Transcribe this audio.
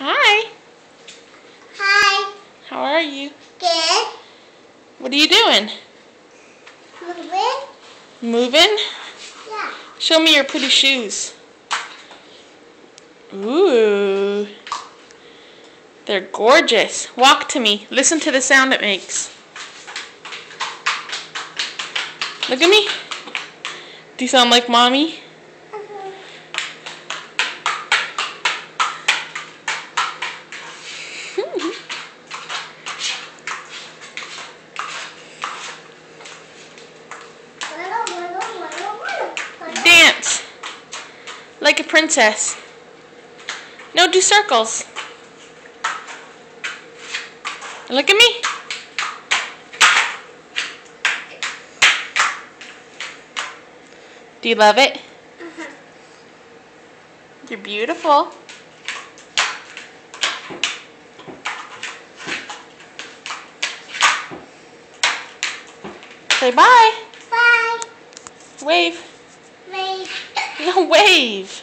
Hi. Hi. How are you? Good. What are you doing? Moving? Moving? Yeah. Show me your pretty shoes. Ooh. They're gorgeous. Walk to me. Listen to the sound it makes. Look at me. Do you sound like mommy? Dance. Like a princess. No, do circles. Look at me. Do you love it? You're beautiful. Say bye. Bye. Wave. Wave. No, wave.